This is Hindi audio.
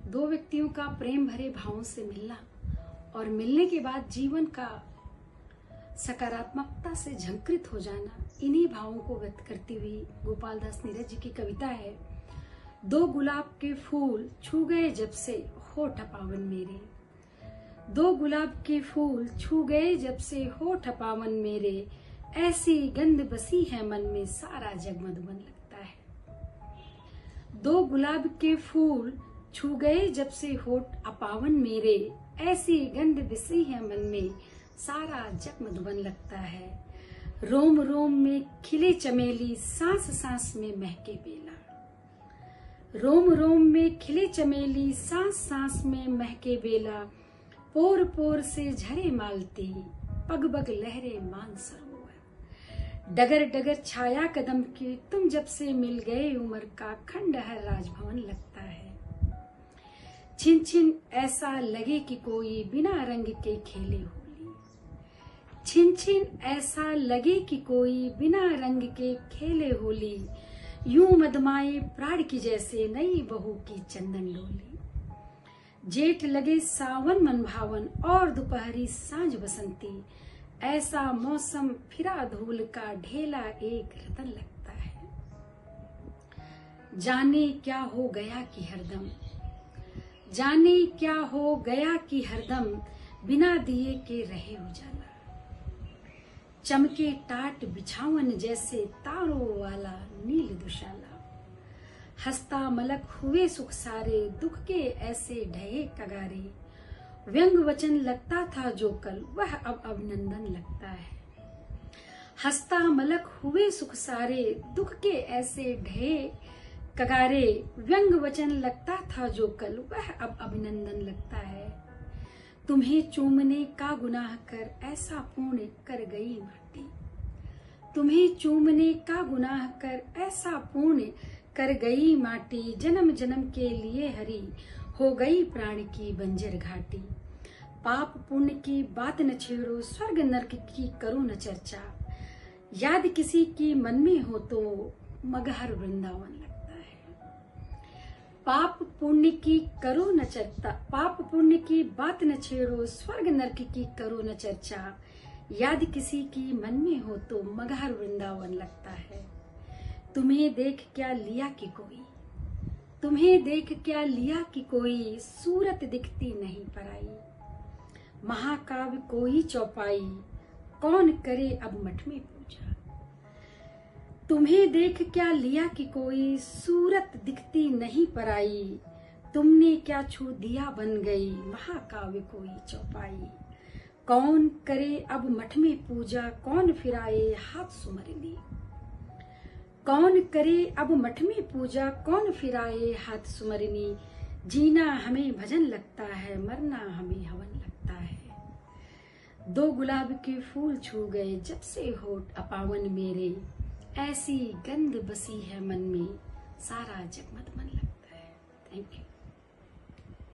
दो व्यक्तियों का प्रेम भरे भावों से मिलना और मिलने के बाद जीवन का सकारात्मकता से झंकृत हो जाना, इन्हीं भावों को व्यक्त करती हुई गोपाल दास नीरज जी की कविता है। दो गुलाब के फूल छू गए जब से होठ पावन मेरे, दो गुलाब के फूल छू गए जब से होठ पावन मेरे, ऐसी गंध बसी है मन में सारा जग मधुबन लगता है। दो गुलाब के फूल छू गए जब से होठ अपावन मेरे, ऐसी गंध बसी है मन में सारा जग मधुबन लगता है। रोम रोम में खिले चमेली, सांस सांस में महके बेला, रोम रोम में खिले चमेली, सांस सांस में महके बेला, पोर पोर से झरे मालती, पग पग लहरे मान सरोवर, डगर डगर छाया कदम की, तुम जब से मिल गए उम्र का खंडहर राजभवन लगता है। छिन छिन ऐसा लगे कि कोई बिना रंग के खेले होली, छिन छिन ऐसा लगे कि कोई बिना रंग के खेले होली, यूं मदमाए प्राण की जैसे नई बहू की चंदन डोली। जेठ लगे सावन मन भावन और दोपहरी सांझ बसंती, ऐसा मौसम फिरा धूल का ढेला एक रतन लगता है। जाने क्या हो गया कि हरदम, जाने क्या हो गया कि हरदम, बिना दिए के रहे उजाला, चमके टाट बिछावन जैसे तारों वाला नील दुशाला, हंसता मलक हुए सुख सारे, दुख के ऐसे ढहे कगारे, व्यंग वचन लगता था जो कल वह अब अभिनंदन लगता है। हंसता मलक हुए सुख सारे, दुख के ऐसे ढहे कगारे, व्यंग वचन लगता था जो कल वह अब अभिनंदन लगता है। तुम्हें चूमने का गुनाह कर ऐसा पुण्य कर गई माटी, तुम्हें चूमने का गुनाह कर ऐसा पुण्य कर गई माटी, जन्म जन्म के लिए हरी हो गई प्राण की बंजर घाटी। पाप पुण्य की बात न छेड़ो, स्वर्ग नरक की करो न चर्चा, याद किसी की मन में हो तो मगहर वृंदावन लगता है। पाप पुण्य की करो न चर्चा, पाप पुण्य की बात न छेड़ो, स्वर्ग नरक की करो न चर्चा, याद किसी की मन में हो तो मगहर वृंदावन लगता है। तुम्हें देख क्या लिया कि कोई, तुम्हें देख क्या लिया कि कोई, सूरत दिखती नहीं पराई, महाकाव्य कोई चौपाई, कौन करे अब मठ में पूजा। तुम्हें देख क्या लिया कि कोई, सूरत दिखती नहीं पराई, तुमने क्या छू दिया बन गई, महाकाव्य कोई चौपाई, कौन करे अब मठ में पूजा, कौन फिराए हाथ सुमरनी, कौन करे अब मठ में पूजा, कौन फिराए हाथ सुमरनी, जीना हमें भजन लगता है, मरना हमें हवन लगता है। दो गुलाब के फूल छू गए जब से होठ अपावन मेरे, ऐसी गंध बसी है मन में सारा जग मधुबन लगता है। Thank you.